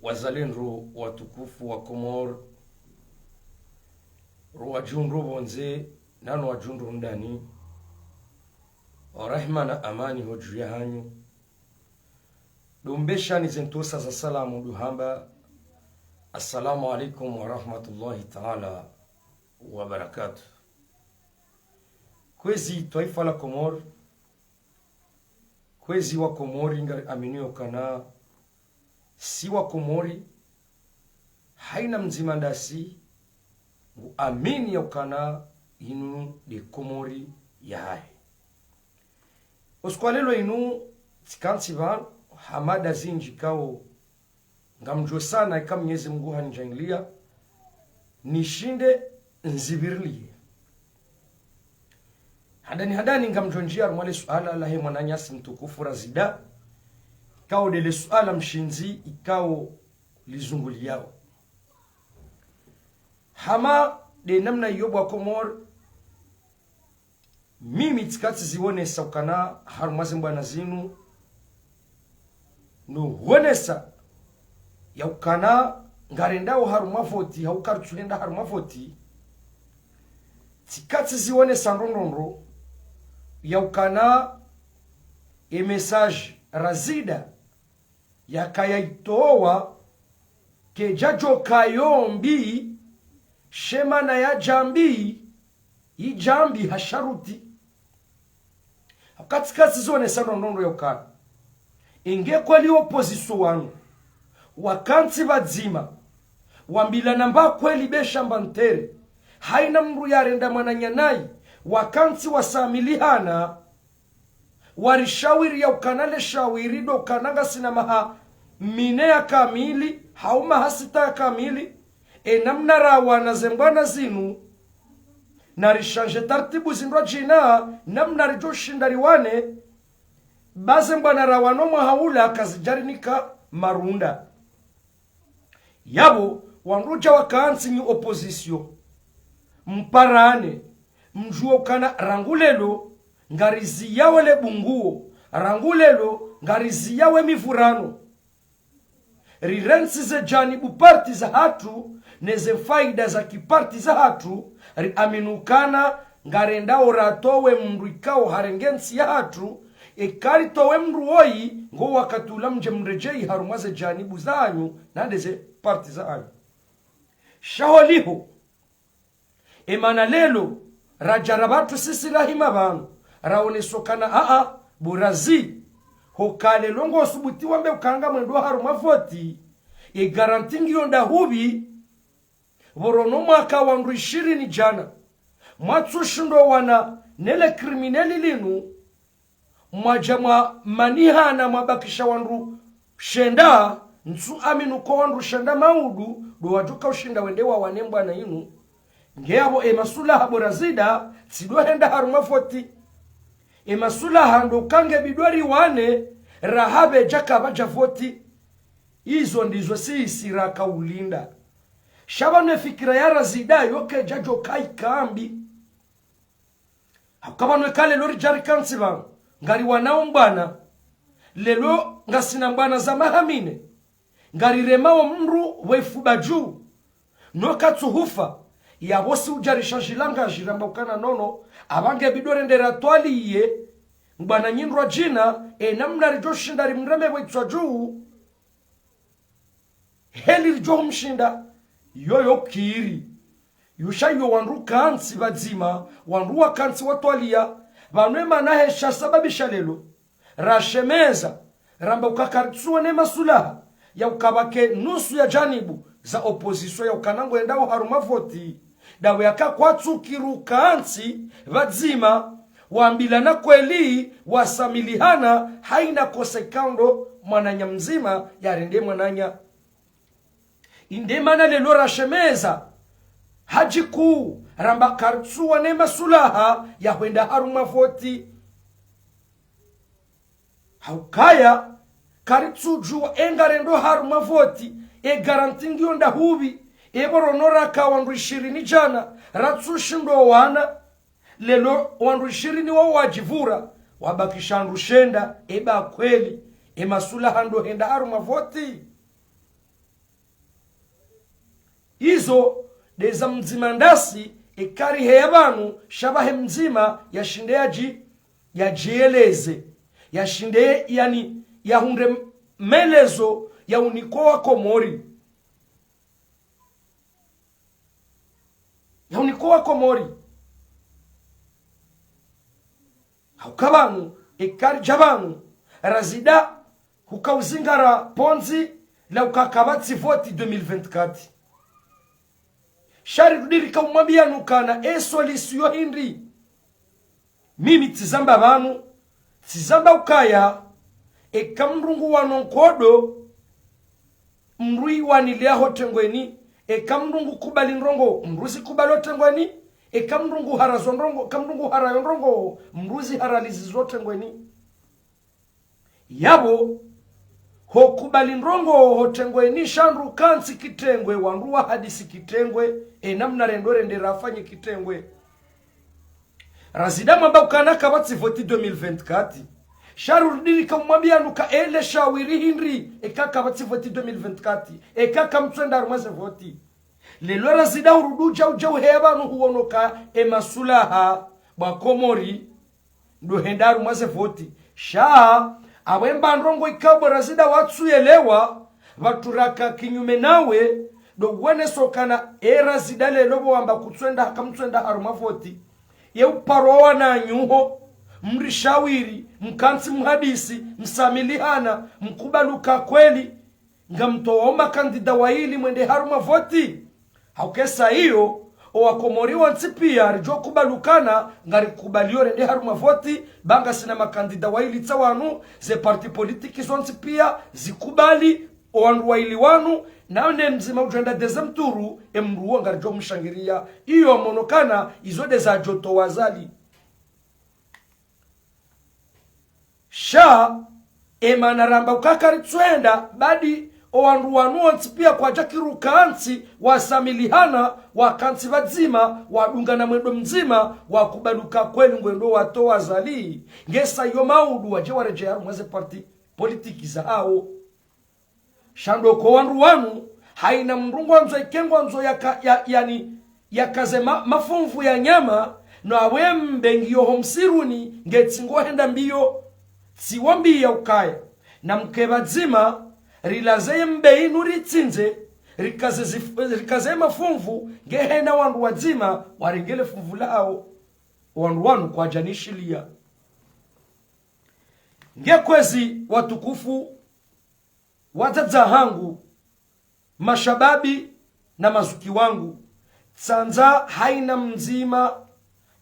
wazalendo watukufu wa Komor, wajundu bonze nano wajundu ndani, rahma na amani hojria hanyu. Dumbesha ni zentosa za salamu duhamba. Assalamu alaikum wa rahmatullahi ta'ala wa barakatuh. Kwezi taifa la Komor, kwezi wa Komori ngari aminio kana si wa Komori haina mzimandasi amini ya ukana inu de Komori ya hai. Oskwalelo inu tikansi van hamada zinji kao ngamjo sana ika Mwenyezi Mungu hanijanglia nishinde nzibirlie. Hadani ngamjo njia mwale suala lahe mwananyasi mtukufu razida kao dele suala mshinzi ikao lizunguli yao. Hama de namna yobwa Komor mimi tikati ziwone saukana harumazi mbwana zinu no huonesa ya ukana ngarendao harumafoti haukaruchulenda harumafoti tikati ziwone sandondondo ya ukana message razida ya kaya itowa ke jajo kayombi shema na ya jambi ijambi hasharuti katikati zone sandondondo ya ukana inge kwa li opposition wanu wakanti badzima wambila namba kweli beshamba ntere haina mru yarenda mwananyanai wakanti wasamilihana warishawiri ya ukanale shawiri do kananga sinamaha mine ya kamili hauma hasita ya kamili namna rawana zembwana zinu narishanje tartibu zindwa jina namna rijo shindariwane baze mbwana rawano mwahaula kazijarinika marunda yabo wanruja wakaansi ni opposition mparane mjuo kana rangulelo ngarizi yawe le bunguo rangulelo ngarizi yawe mifurano rirensi ze janibu parti za hatu neze faida za kiparti za hatu aminukana ngarendao ratowe mruikao harengensi ya hatu ekari towe mruoi ngo wakatula mje mrejei harumaze janibu zanyu nandeze parti za anyu shaholiho emana lelo rajarabatu sisi rahima banu raonesokana burazi hokale longo osubuti wambe ukanga mwendo harumafoti garantingi yonda hubi borono mwaka wandu 20 jana mwatsushindo wana nele krimineli linu mwajama manihana mwabakisha wandu shenda nsu aminu ko wandu shenda maudu do wajuka ushinda wendewa wanembwa na inu ngeabo masulaha borazida sidohenda harumafoti masulaha ndo kange bidwari wane rahabe jaka bajavoti hizo ndizo sisi raka ulinda shabane fikira ya razida yoke jajo kai kambi hakabane kale lori jari kansiba ngari wanao mbana lelo ngasina mbana za mahamine ngari remao mru wefubaju noka tuhufa ya wosi ujarisha jilanga jiramba ukana nono abange bidore ndera twaliye mbana nyindwa jina namna rijoshinda rimreme wetwa juu heli rijo mshinda yoyo kiri yushayo wanru kansi badzima wanru wakansi watwalia banwema nahesha sababisha lelo rashemeza ramba ukakaritsuwa ne masulaha ya ukabake nusu ya janibu za opposition ya ukanango endao harumavoti dawe yaka kwatsu kirukansi badzima waambilana kweli wasamilihana haina kosekando mwananya mzima yarende mwananya indemana lelo rashemeza hajiku ramba kartsuwa ne masulaha ya kwenda harumavoti haukaya karitsu juwa engarendo harumavoti garantingi yonda hubi boronora ka wandu 20 jana ratsushindo wana lelo wandu 20 wao wajivura wabakishandu shenda kweli masula hando henda harumavoti izo deza mzima ndasi ikari heyabanu shabahe mzima yashindeaji yajieleze yashinde yani yahunde melezo ya unikoa Komori ya unikoa Komori haukabanu ikari jabanu razida hukauzingara ponzi la ukakabatsi voti 2024 shari kudirika umwambia nukana esolisiyo hindi mimi tizamba banu tizamba ukaya ekamrungu wanonkodo mrui waniliaho tengweni ekamrungu kubali nrongo mruzi kubalo tengweni ekamrungu harazo nrongo kamrungu harayo nrongo mruzi haralizi zote ngweni yabo ho kubali nrongo ho tengweni shandu kansi kitengwe wanruwa hadisi kitengwe namna rendore ndirafanye kitengwe razida mamba ukana kabatsi voti 2024 sharudiri kamwambia nuka ele shawiri hindri kabatsi voti 2024 kamtsenda rumaze voti lelo razida uruduja ujau heba no huonoka masulaha ba Komori ndo hendaru maze voti sha awemba ndongo ikabo razida watsuyelewa baturaka kinyume nawe do wene sokana razida lelo wamba kutsenda kamtsenda haruma voti ye uparowa na nyuho mrishawiri mkansi mhadisi msamilihana mkubaluka kweli ngamtoomba kandida waili mwende haruma voti haukesa hiyo Wakomori wansipia rijo kubalukana ngari kubalio rende haruma voti banga sina makandida waili tsawanu ze parti politiki zonsipia zikubali owandu waili wanu naone mzima ujenda dezemturu emruwa ngari jo mshangiria iyo monokana izode za joto wazali sha emanaramba ukakari tswenda badi owandu wanu pia kwa jakiru kansi wasamilihana wakansi vadzima wadungana mwendo mzima wakubaluka kweli ngwendo watoa zali ngesa yo maudu waje wareje yaru mwaze parti politiki za hao shando kwa wandu wanu haina mrungu nzo ikengwa nzo yani yakaze mafumvu ya nyama no awembe ngiyo homsiruni ngetsingo henda mbiyo siwambi ya ukaya na mkebadzima rilazeye mbeinu ritsinze rikaze mafumvu ngehena wandu wadzima waringele fumvu lao wandu wanu kwa janishilia ngekwezi watukufu watadza hangu mashababi na mazuki wangu tsanza haina mzima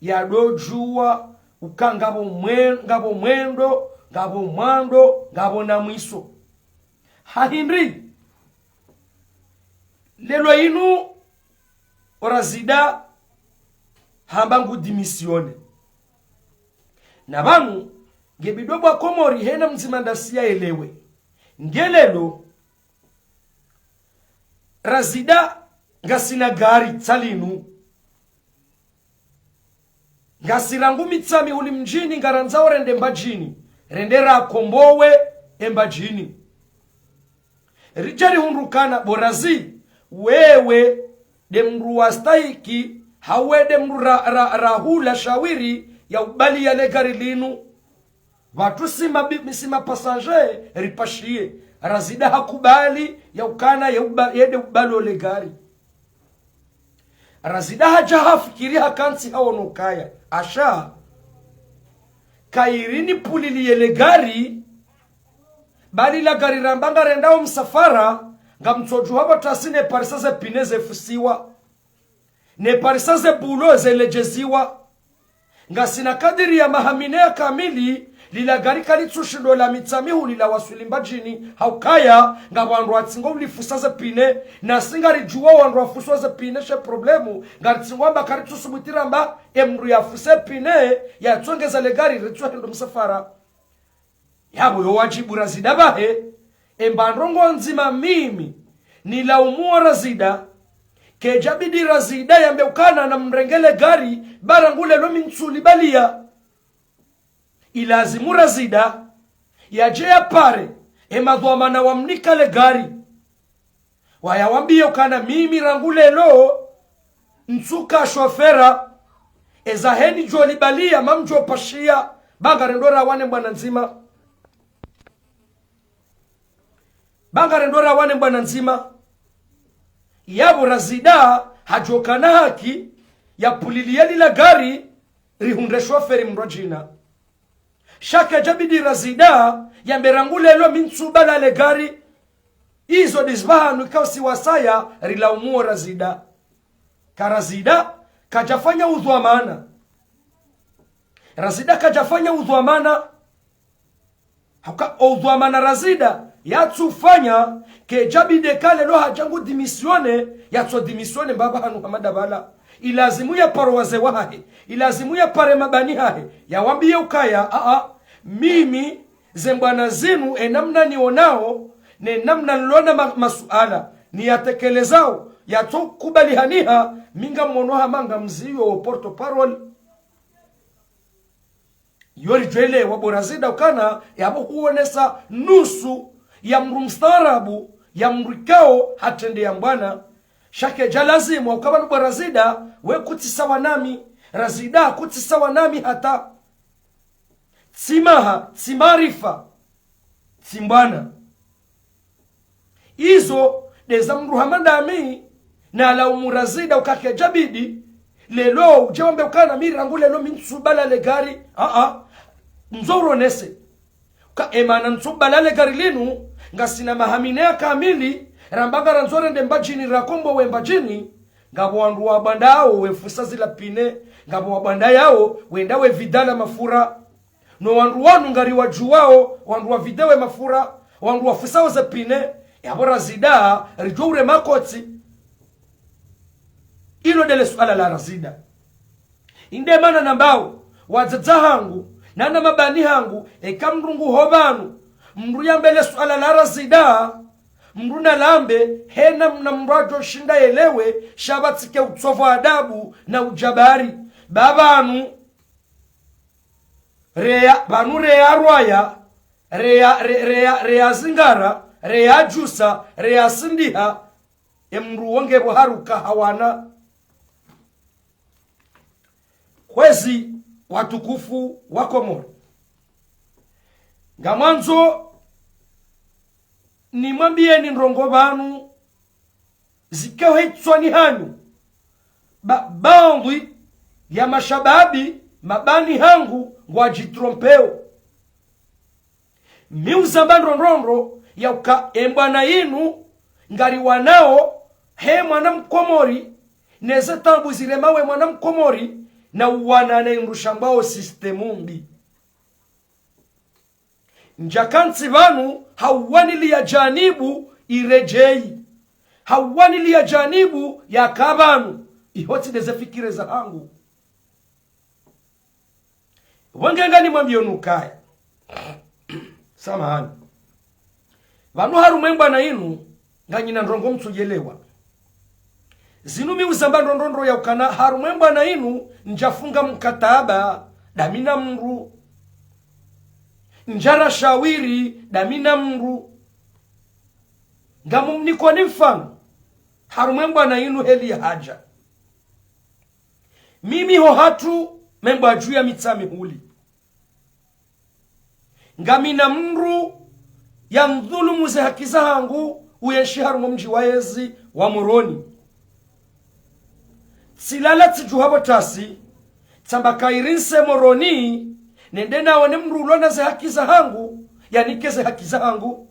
ya dojua ukangabo mwendo ngabo mwando ngabo na mwiso hahindri lelo inu orazida hambangu dimisione na banu ngebidobwa Komori hena mzima ndasia elewe ngelelo razida ngasina gari tsalinu ngasirangu mitsami uli mjini ngaranzao rende mbajini rendera kombowe embajini rijari hundukana borazi wewe demru wastahiki hawe demru rahula shawiri ya ubali ya legari linu watu sima passager ripashie razida hakubali ya ukana yede ubalo legari razida haja hafikiri hakansi hawonokaya asha kairini pulili yele gari bali la gari rambanga rendao msafara nga mtoju hapa tasine parisaze pineze fusiwa ne parisaze bulo zelejeziwa nga sina kadiri ya mahaminea kamili lila gari kalitsushindo la mitsamihu lila wasulimba jini haukaya nga wandu watsingo ulifusaze pine na singari juwa wandu wafusaze pine she problemu nga tsingo amba karitsusubutira mba emru ya fuse pine ya tsongeza le gari ritsuwa hendo msafara yabo yo wajibu razida bahe embandrongo nzima mimi nilaumua razida kejabidi razida yambeukana na mrengele gari barangule lomi nsuli balia ilazimu razida yaje ya pare emadhuamana wamnika le gari wayawambie ukana mimi rangulelo nsuka shofera ezaheni joli balia mamjo pashia bangarendora wane mbwana nzima bangarendora wane mbwana nzima yabo razida hajokana haki ya pulilieli la gari rihunde shoferi mrojina shaka jabidi razida ya merangulelo minsuba le gari izo disvahanu ikausi wasaya rilaumuo razida karazida kajafanya udhuamana razida kajafanya udhuamana haka udhuamana razida yatsufanya ke jabide kale lo hajangu dimisione yatso dimisione mbaba hanu hamada bala ilazimu ya parwaze wahe ilazimu ya pare mabani hahe yawambie ukaya mimi zembwana zinu enamna nionao ne namna nilona masuala ni yatekelezao yatokubali haniha minga mwonoha manga mziyo porto parol yori jwele waborazida ukana yabo huonesa nusu ya mrumstarabu ya mrikao hatende ya mbwana shake jalazimu wakabanu borazida we kutisawa nami razida kutisawa nami hata tsimaha tsimarifa tsimbwana izo deza mruhamadami na la umurazida ukake jabidi lelo ujewambe ukana mirangu lelo minsubala le gari nzoro nese ka emana nsubala le gari linu ngasina mahaminea kamili rambaga ranzore ndembajini rakombo wembajini ngabo wandu wa bandao wefusa zila pine ngabo wa banda yao wenda we vidala mafura no wandu wanu ngari wajuwao wandu wa videwe mafura wandu wa fusao za pine yabora zida rijoure makoti ilo dele suala la razida inde mana nambao wazaza hangu nana mabani hangu ekamrungu hobanu mru yambele suala la razida mru na lambe hena mna mrajo shinda elewe shabatike utsofu adabu na ujabari babanu banu rea rwaya rea zingara rea jusa rea sindiha emru wonge haruka hawana kwezi watukufu wa Komoro ngamanzo ni mwambie ni nrongo banu zikewe tswani hanyu bandwi ya mashababi mabani hangu ngwajitrompeo miuza ndondondo ya uka embwana yinu ngari wanao he mwana mkomori neze tambu zile mawe mwana mkomori na uwanane nrushambao sistemumbi njakansi vanu hauwanili ya janibu irejei hauwanili ya janibu ya kabanu ihoti neze fikire za hangu wangengani mwambionukaya samahani vanu harumwengwa na inu nganyina ndrongo mtsujelewa zinumi uzamba ndondondo ya ukana harumwengwa na inu njafunga mkataba damina mru njara shawiri damina mru ngamumniko ni mfano harumwengwa na inu heli haja mimi ho hatu membwa juu ya mitsami huli ngamina mru ya mdhulumu ze haki zangu uyeshi harumo mji waezi wa Moroni silala tijuhabo tasi tsambaka irinse Moroni nende nawe ne mru ulona ze haki zangu yanikeze haki zangu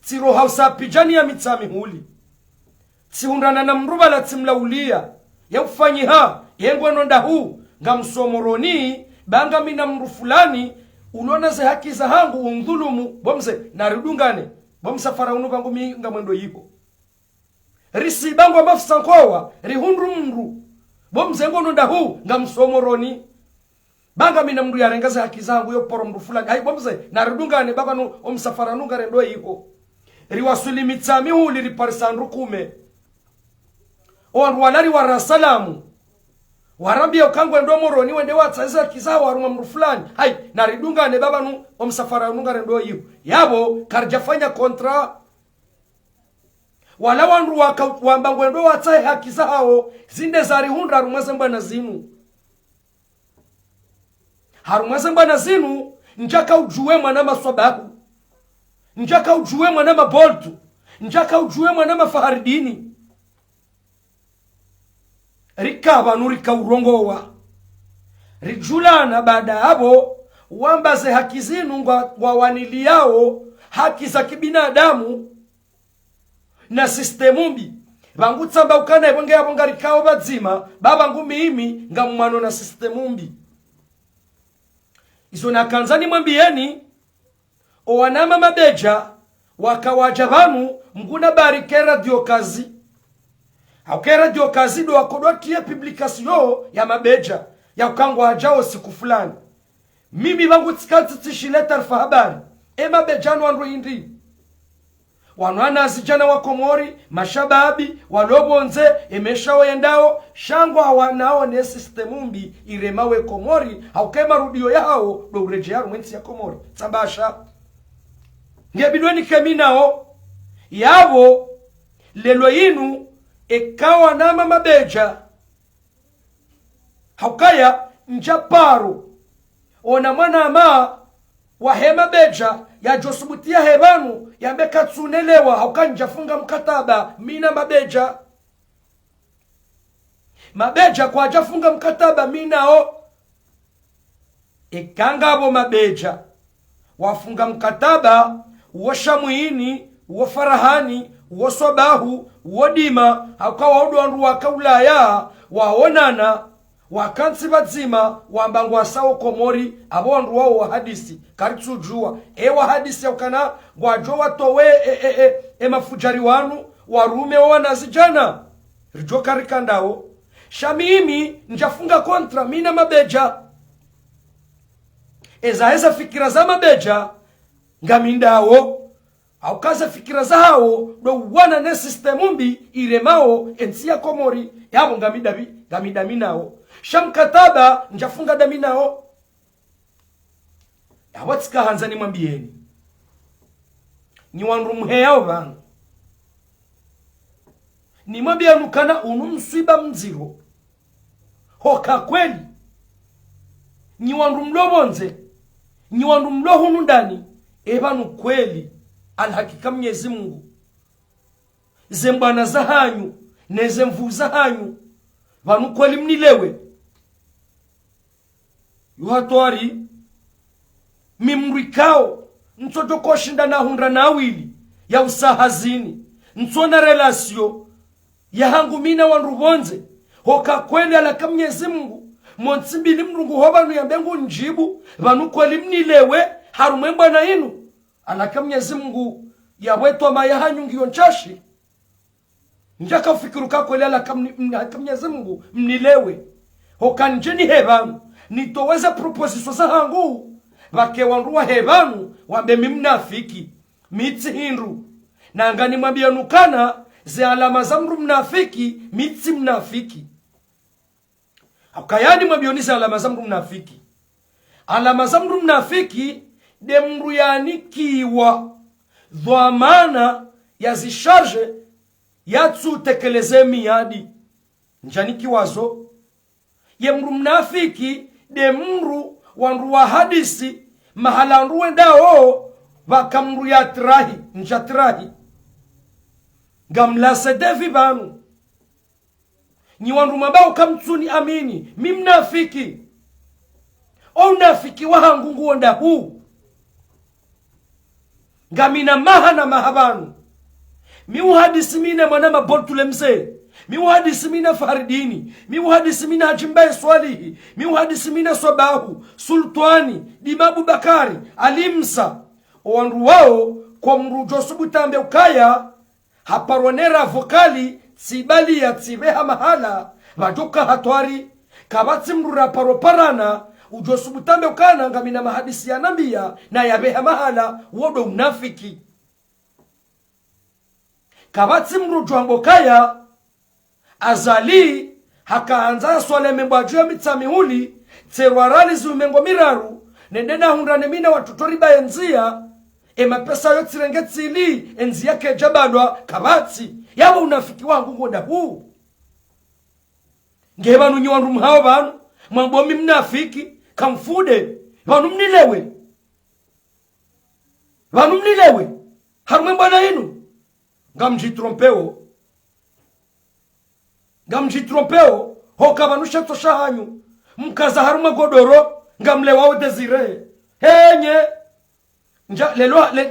tiro hausa pijani ya mitsami huli tihundana na mruba la timlaulia ya ufanyi yengwe nonda huu ngamsomoroni banga mina mru fulani ulona ze haki za hangu undhulumu bomze naridungane bomsa faraunu bangu minga mwendo yipo risi bangu amafisa nkowa rihundru mru bomze ngono ndahu ngamsomoroni banga mina mru yarengaze haki zangu yo poro mru fulani hai bomze naridungane baba no omsafara nunga rendo yipo riwasuli mitsami huli riparisandu kume oandu wanari warasalamu warambia ukangwe ndo Moroni wende watsaza kizawa waruma mru fulani hai naridungane baba nu omsafara nunga rendo yipo yabo karjafanya kontra wala wandu wamba ngwendo watsae haki zao zinde zari hunda harumweze mbana zinu. Harumweze mbana zinu njaka ujue mwana maswabahu, njaka ujue mwana maboltu, njaka ujue mwana mafaharidini. Rikaba nurika urongowa rijulana baada habo wambaze haki zinu wawanili yao haki za kibinadamu na sistemu mbi bangu tsamba ukana ibonge yabo ngarikao bazima baba ngumi imi ngamumano na sistemu mbi izo nakanzani mwambieni owanama mabeja wakawaja banu mguna barikera diokazi haukera diokazi do wakodotie publication ya mabeja ya ukangwa ajao siku fulani mimi bangu tsikati tishileta alfa habari mabejano wandu indi wanwana azijana wa Komori mashababi walobonze emesha wendao shangwa wanao ne sistemu mbi iremawe Komori haukema rudio yao do urejea mwensi ya Komori sabasha ngebidweni keminao yabo lelo yinu ekawa nama mabeja haukaya njaparo ona mwana ama wahema beja ya josubutia hebanu ya mbeka tsunelewa haukanjafunga mkataba mina mabeja kwa jafunga mkataba minao ikangabo mabeja wafunga mkataba uosha muhini uo farahani uo sobahu uo dima haukawa udu wandu wakaulaya waonana wakansi bazima wambangu wasao Komori abo wandu wao wa hadisi karitsujua wa hadisi yaukana gwajo watowe mafujari wanu warume wa wanazijana rijo karikandao shamimi njafunga kontra mina mabeja eza fikira za mabeja ngamindao au kaza fikira za hao do wana ne sistemu mbi iremao ensi ya Komori yabo ngamidami nao shamkataba njafunga dami nao yawatsika hanzani mwambieni ni wandu mheyao banu ni mwambienu kana unumswiba mziro hoka kweli ni wandu mlobonze ni wandu mlohunu ndani ebanu kweli alhakika Mwenyezi Mungu zembana za hanyu neze mvu za hanyu vanu kweli mnilewe yuhatwari mimrikao ntoto koshinda na hundra na awili ya usahazini ntona relasio ya hangu mina wandu bonze hoka kweli alaka Mwenyezi Mungu monsimbili mrungu hobanu ya mbengu njibu vanu kweli mnilewe harumemba na inu alaka Mwenyezi Mungu ya wetu ama ya hanyu ngiyo nchashi njaka ufikiru kako ile alaka Mwenyezi Mungu mnilewe hoka njeni hebanu nitoweza proposition za hangu wake wandu wa hebanu wambe mimnafiki mitsi hindu na ngani mwambia nukana ze alama za mru mnafiki mitsi mnafiki hakayani mwabionize alama za mru mnafiki alama za mru mnafiki de mru yanikiwa dhamana ya zisharje yatsu tekeleze miadi njaniki wazo ye mru mnafiki de mru wandu wa hadisi mahala nruwe ndao wakamru ya trahi njatrahi gamla sedevi banu ni wandu mabao kamtsuni amini mimnafiki onafiki wahangu nguonda huu ngamina maha na mahabanu miuhadisi mine mwanama boltule mzee miuhadisi mina faridini miuhadisi mina hajimbaye swalihi miuhadisi mina sobahu sultani dimabu bakari alimsa wandu wao kwa mrujo subutambe ukaya haparonera vokali tsibali ya tsibeha mahala vajoka hatwari kabatsi mrura paroparana ujosubutambe ukana ngamina mahadisi ya nambia na yabeha mahala wodo unafiki kabatsi mrujo ambokaya azali hakaanza swale membwaju ya mitsamihuli tserwarali zumengo miraru nendena hundrane mina watutori bayenzia mapesa yote tsili enzi yake jabadwa kabatsi yabo unafiki wangu ngoda huu ngeba nunyi wandu mhao banu mwambomi mnafiki kamfude banu mnilewe harumwe bwana yinu ngamjitrompeo hoka banusha tosha hanyu mkaza harumwe godoro ngamlewa Desire henye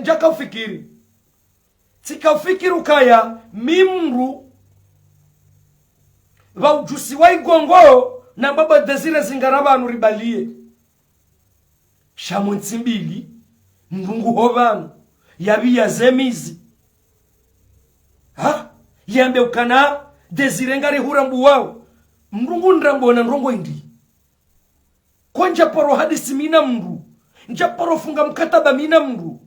nja kaufikiri tikaufikiri ukaya mimru wa ujusi wa igongo na baba Desire zingaraba anuribalie shamu ntsimbili ndungu hovanu yabi ya zemizi yambe ukana Desire ngari hurambu wao mrungu ndrambona nrongo indi konja poro hadisi mina mru nja poro funga mkataba mina mru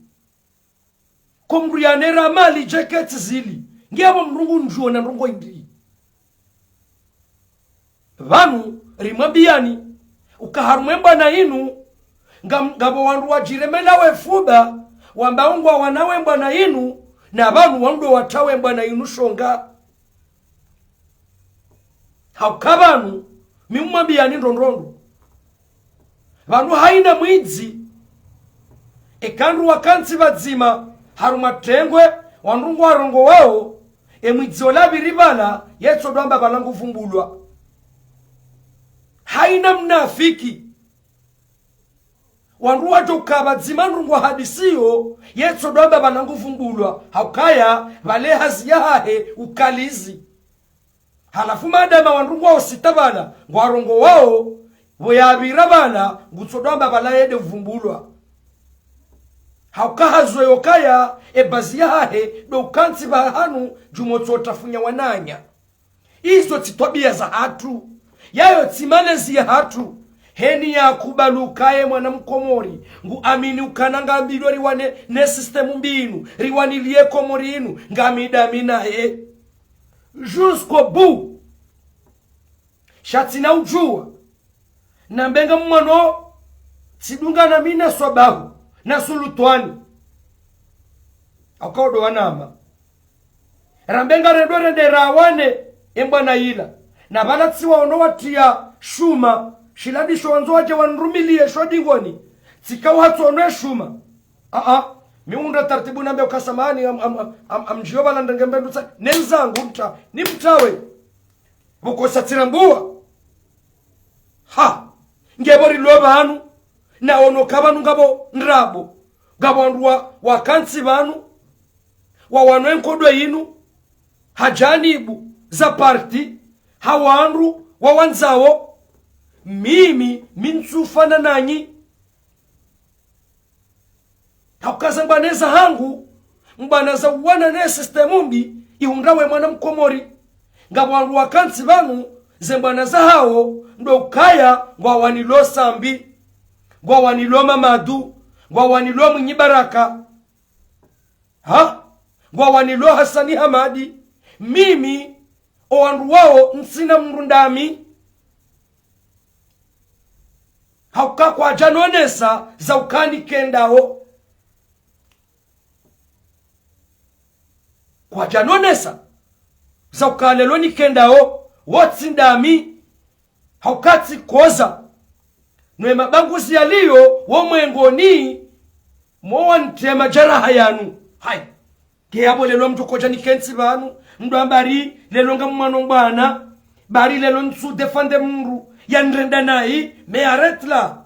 komru ya nera mali jacket zili ngiabo mrungu njuo na nrongo indi vanu rimwabiani ukaharumemba na inu ngabo wandu wajiremela wefuba wambaungwa wanawemba na inu na vanu wandu watawemba na inu shonga haukabanu mimwabiani ndondondo vanu haina mwidzi ekandu wakansi vadzima harumatengwe wandu warongo wao mwidzi olabiri bala yetsodwamba balangu vumbulwa haina mnafiki wandu watokaba dzimandu hadisiyo yetsodwamba balangu vumbulwa haukaya vale haziyahe ukalizi halafu madama wandu wao sitabala ngwarongo wao voyabira bana ngutsodwamba bala yede vumbulwa haukahazo yokaya ebazi yahe do kansi bahanu jumotsotafunya wananya izo titwabia za hatu yayo timalezi ya hatu heni ya kubalukaye mwana mkomori ngu amini ukananga mbilo riwane ne sistemu mbinu riwani liye komori inu ngamidamina jusqu'au bout shatina ujua na mbenga mmano sidunga na mina swabahu na sulutwani akodo wanama rambenga redore de rawane embana ila na balatsiwa ono watia shuma shiladi shonzo waje wanrumilie shodingoni tsikau hatsonwe shuma miunda taratibu nambe ukasamani amjioba la ndengembendu tsa nenzangu mta ni mtawe bukosa tirambua ngebori loba hanu na ono kabanu ngabo nrabo ngabo ndwa wakansi banu wa wanwenkodwe yinu hajanibu za parti hawanru wa wanzao mimi mintsufana nanyi haukaza mbaneza hangu mbanaza wana ne systemu mbi iundawe mwana mkomori ngabo ndwa wakansi banu zembanaza hao ndo kaya ngwa wanilo sambi ngwa wanilo mamadu ngwa wanilo mwenyibaraka ngwa wanilo Hasani Hamadi mimi owandu wao nsina mrundami hauka kwa janonesa za ukani kendao kwa janonesa za ukaleloni kendao wotsindami haukati koza nwe mabanguzi yaliyo womwengoni mwa ntema jaraha yanu hai kiyabo lelo mtu koja ni kensi banu ndo ambari lelo ngamano bana bari lelo nsu defende mru yanrenda nai me aretla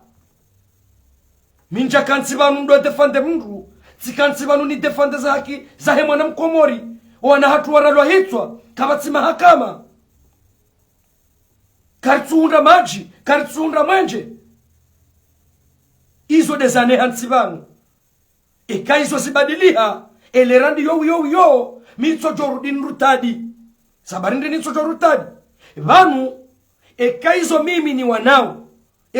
minja kansi banu ndo defende mru tsikansi banu ni defende zaki zahe mwana mkomori wana hatu waralwa hitwa kabatsi mahakama karitsunda maji karitsunda mwenje izo dezane hansibanu eka izo zibadiliha elerandi yo mitso jorudin rutadi sabarinde nitso jorutadi vanu eka izo mimi ni wanao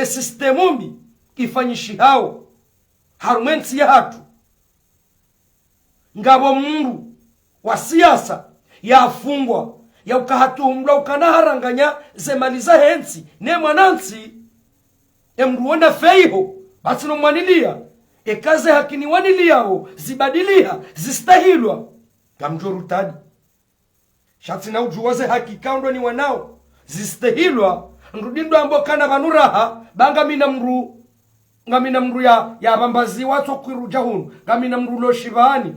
sistemumbi ifanyishi hao harumwensi ya hatu ngabo mungu wa siasa ya afungwa ya ukahatumla ukanaharanganya zemaliza hensi ne mwanansi emruona feiho basi no mwanilia ekaze hakini waniliao zibadilia zistahilwa gamjorutani shati na ujuwaze hakika ndo ni wanao zistahilwa nrudindo ambo kana banuraha banga ngamina mru ya bambazi watu kwiruja hunu ngamina mru lo shivani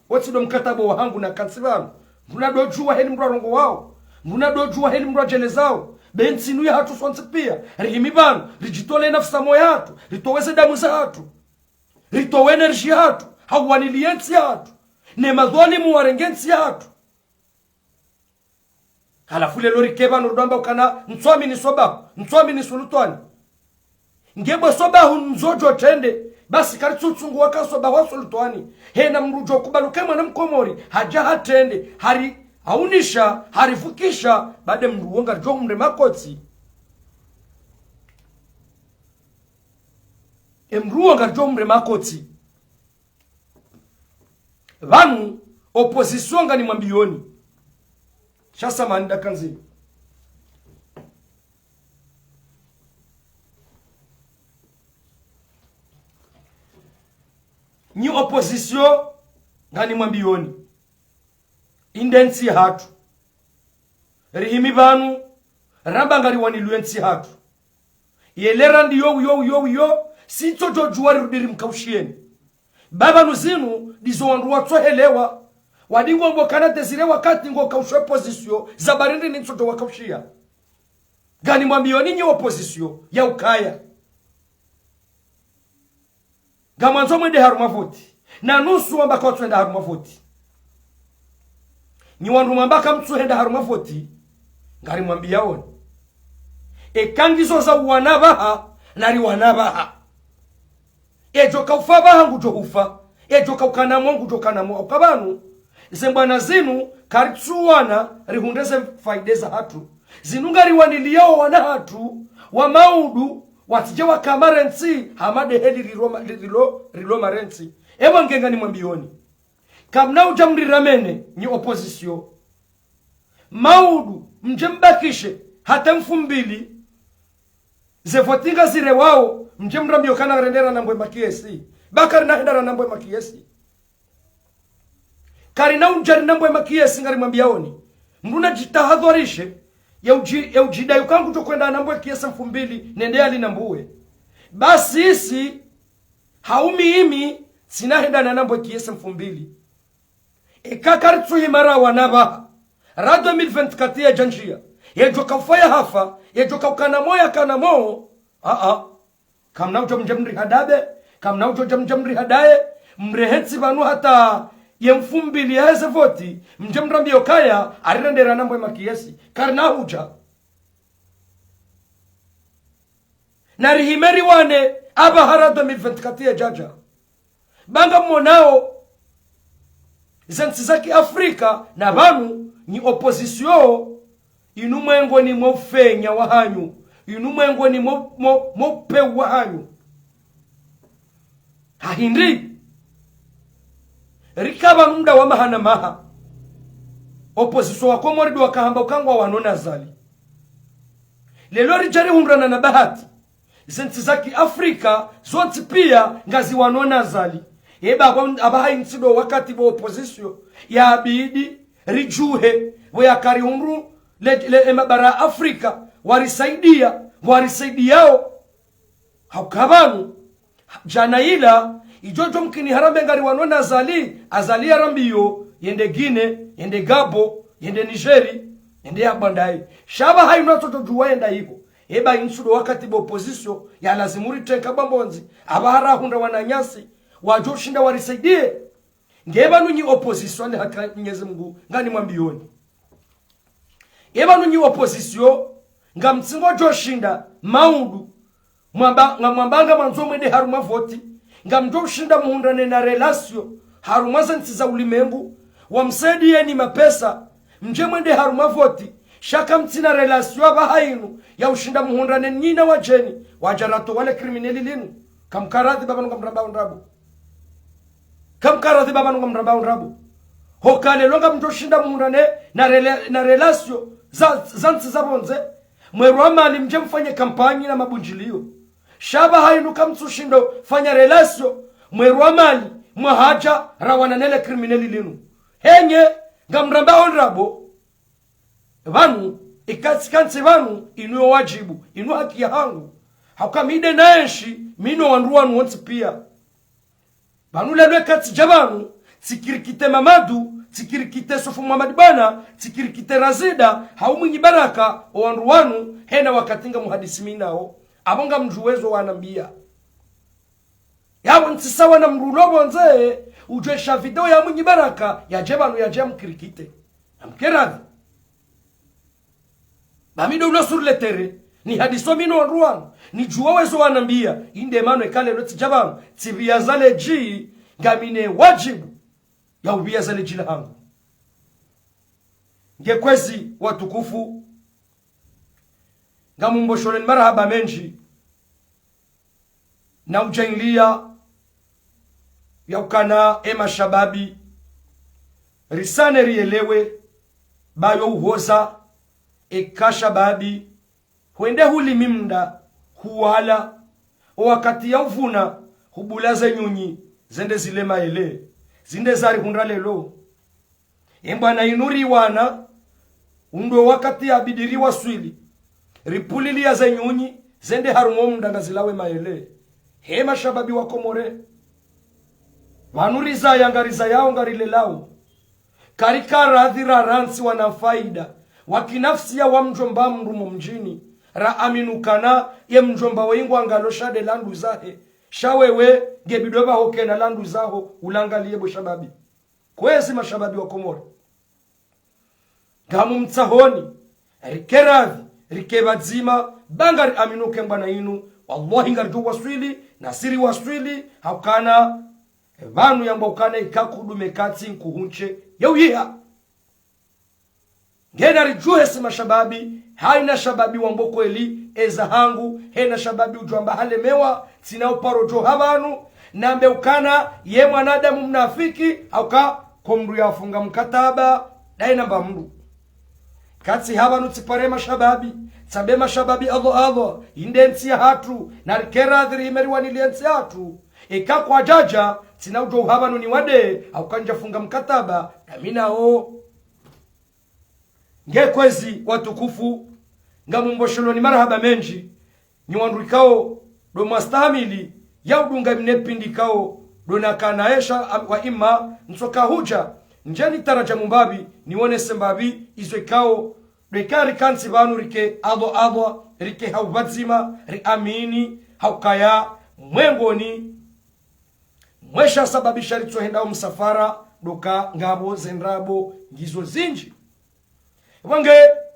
wati do mkatabo wa hangu na kansivano mbuna dojua heli mru arongo wao mbuna dojua heli mru ajele zao bensi nuya hatu sonse pia rihimi banu rijitole nafsa moya hatu ritoweze damu za hatu ritowe enerji hatu hawaniliensi hatu ne madholimu warengensi hatu halafu lelo rikeba nurdamba ukana nswami ni sulutwani ngebo sobahu nzojo tende basi karitutsungu wakasoba wa sulutwani hena mrujo kubaluke mwana mkomori haja hatende hari aunisha harifukisha bade mruonga jo mre makotsi emruonga jo mre makotsi vanu opposition ngani mwambioni shasa manda kanzi ni opposition ngani mwambioni indensi hatu rihimi vanu ramba ngari waniluensi hatu yelera ndiyo sito jojuwari rudiri mkaushieni baba nuzinu dizo wandu watsohelewa wadingo mbokana desire wakati ngo kaushwe position za barindi ni nsoto wakaushia gani mwambioni ni opposition ya ukaya gamanzo mwende haruma voti na nusu wambaka watsuenda haruma voti ni wandu mwambaka mtsuenda haruma voti ngari mwambia oni ekangizo za wanabaha nari wanabaha ejo kaufabaha ngujo hufa ejo kaukanamo ngujo kanamo ukabanu zembwana zinu karitsuwana rihundeze faideza hatu zinungari waniliao wana hatu wa maudu watije wa kamarensi hamade heli rilo marensi ewa ngenga ni mwambioni kamna ujamri ramene ni opposition maudu mjembakishe hata mfumbili zevotinga zire wao mjemrambio kana rendera na mbwe makiesi bakari na hendara na mbwe makiesi karina unjari na mbwe makiesi ngari mwambiaoni mruna jitahadharishe ya ujidai ukangu tokwenda na mbwe kiesi mfumbili nende ali na mbuwe basi isi haumi imi sina hendana na mbwe kiesi mfumbili ikakaritsu himara wanaba rado 2024 ya janjia yejo kaufaya hafa yejo kaukana moya kana moo kamna ujo mjamri hadabe kamna ujo mjamri hadaye mrehetsi banu hata yemfumbili ya heze voti mjamrambi yokaya arirendera nambwe makiesi karna huja narihimeri wane aba harado 2024 ya jaja banga monao zensi zaki Afrika na banu ni opposition inumwengo ni mofenya wahanyu inumwengo ni mope wahanyu hahindri rikaba munda wa mahana maha opposition wako moridu wakahamba ukangwa wanona zali lelo rijari hundrana na bahati zensi zaki Afrika zonti pia ngazi wanona zali abaha insido wakati bo opposition ya abidi rijuhe weyakari humru le mabara Afrika warisaidiao haukabanu jana ila ijojo mkini harambe ngari wanona azali harambiyo yende Gine yende Gabo yende Nigeri yende Abandai shaba hayu natoto juwaenda hivo insudo wakati bo opposition ya lazimuri tenka bambonzi abahara hunda wananyasi wajoshinda warisaidie ngeba nunyi opposition haka Mwenyezi Mungu ngani mwambioni eba nunyi opposition ngamtsingo joshinda maudu mwambanga manzo mwende haruma voti ngamjoshinda muundane na relasio haruma zensi ulimengu wamsaidie ni mapesa mje mwende haruma voti shaka mtina relasio aba hainu ya ushinda muundane nyina wajeni wajarato wale kriminali linu kamkaradhi baba ngamramba unrabu kamkaradhi baba ngamramba unrabu hokale longa mjoshinda muundane na relasio zansi zabonze mweru amali mje mfanye kampanyi na mabunjilio shaba hainu kamtsushindo fanya relasio mwerwa mali mwahaja rawananele kriminali linu henye ngamramba onrabo vanu ikatsikansi vanu inu wajibu inu haki ya hangu hakamide naenshi mino wanruwanu wonsi pia vanu lelwe katsi javanu tsikirikite mamadu tsikirikite sofu Muhammad bana tsikirikite razida haumwinyi baraka owanruwanu hena wakatinga muhadisi minao abonga mjuwezo wanambia yabo ntisawa na mrulobo nze ujwesha video ya mwinyi baraka ya jebanu ya jam kirikite amkeradhi bamido ulo sur le terre ni hadiso mino ruan ni juwa wezo wanambia inde mano ekale loti jabanu tibia zale ji ngamine wajibu ya ubia zale jila hangu ngekwezi watukufu ngamumbosholen marhaba menji na ujainlia ya ukana ema shababi risane rielewe bayo uhoza ekasha babi huende huli mimda huwala wakati ya uvuna hubulaza nyunyi zende zile maele zinde zari hundralelo embana inuri wana undo wakati ya bidiri waswili ripulili ya za nyunyi zende harumo mdanga zilawe maele hema shababi wakomore vanuriza yangariza yao ngarile lao karika radhira ransi wana faida wakinafsi ya wa mjomba mrumo mjini ra aminukana ye mjomba wengu angalo shade landu zahe shawewe gebidoba hoke na landu zaho ulangalie bo shababi kwezi mashababi wa komori gamu mtsahoni rikeradhi rikebadzima bangari aminuke mbana inu wallahi ngarjo waswili nasiri waswili haukana vanu yamba ukana ikakudume kati nkuhunche yauyiha ngena rijuhe sima shababi haina shababi wamboko eli eza hangu hena shababi ujwamba halemewa sina uparo jo habanu nambe ukana ye mwanadamu mnafiki auka komru yafunga mkataba dai namba mdu katsi habanu tiparema shababi sabema shababi Allah indensi hatu narikera dhiri himeri waniliensi hatu kwa jaja sina ujo habanu ni wade aukanja funga mkataba damina o ngekwezi watukufu ngamumboshono ni marhaba menji ni wandurikao do mastahamili ya udunga mnepindikao do nakanaesha wa ima nsoka huja njeni taraja mumbabi nione sembabi izwekao rekari kansi vanu rike ado rike haubadzima ri amini haukaya mwengoni mwesha sababisha ritsohendao msafara doka ngabo zendrabo ngizo zinji wange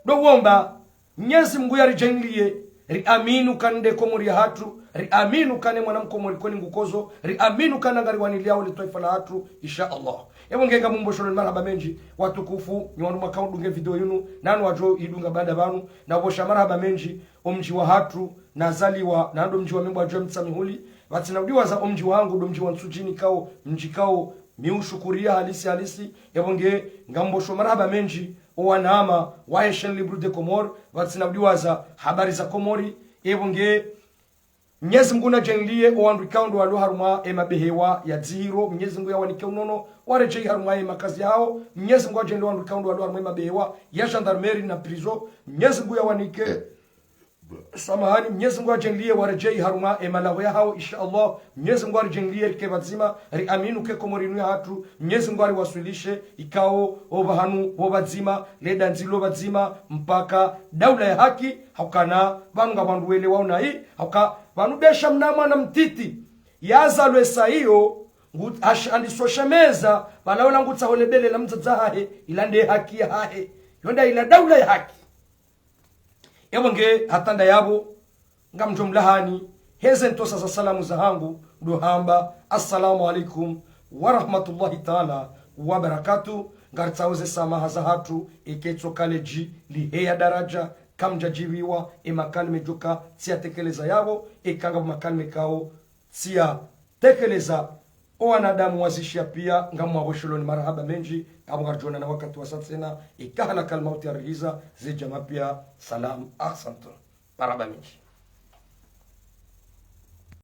do womba Mwenyezi Mungu yarijainlie ri aminu kande komori hatu ri aminu kane mwanamkomori koni ngukozo ri aminu kana ngari waniliao litaifa la hatu insha Allah ewo ngenga mumbosho marhaba menji watukufu nyonu makaundu video yunu nanu wajo idunga bada banu na bosha marhaba menji omji wa hatu nazaliwa na ndo mji wa membo ajwa mtsamihuli watinaudiwa za omji wangu ndo mji wa nsujini kao mji kao miushukuria halisi yabonge ngambosho marhaba menji owanama waeshen libru de komor watinaudiwaza habari za komori yabonge Mwenyezi Mungu najenlie oandikaundo walo haruma emabehewa ya zero Mwenyezi Mungu yawanike unono wareje haruma makazi yao Mwenyezi Mungu ajenlie oandikaundo walo haruma emabehewa ya gendarmerie na prison Mwenyezi Mungu yawanike samahani Mwenyezi Mungu ajenlie wareje haruma emalawe hao insha Allah Mwenyezi Mungu ajenlie kebazima ri aminu ke komorinu ya hatu Mwenyezi Mungu aliwasilishe ikao obahanu obazima leda nzilo bazima mpaka daula ya haki haukana banu ngabandu wele wauna hii hauka banu besha mnamwa na mtiti yazalwe sahiyo andisoshameza balaola ngutsa holebele la mzazahe ilande haki ya hahe yonda ila daula ya haki yabonge hatanda yabo ngamjomlahani heze ntosa za salamu za hangu duhamba assalamu alaikum wa rahmatullahi ta'ala wa barakatuh ngartsauze samaha za hatu iketso kaleji liheya daraja kamjajibiwa emakalme joka tia tekeleza yabo ikanga makalme kao tia tekeleza wanadamu wazishia pia ngamu wabosholoni marahaba menji abu garjona na wakati wa satsena ikahala kalmauti ya rihiza zijama pia salam ahsantu marahaba menji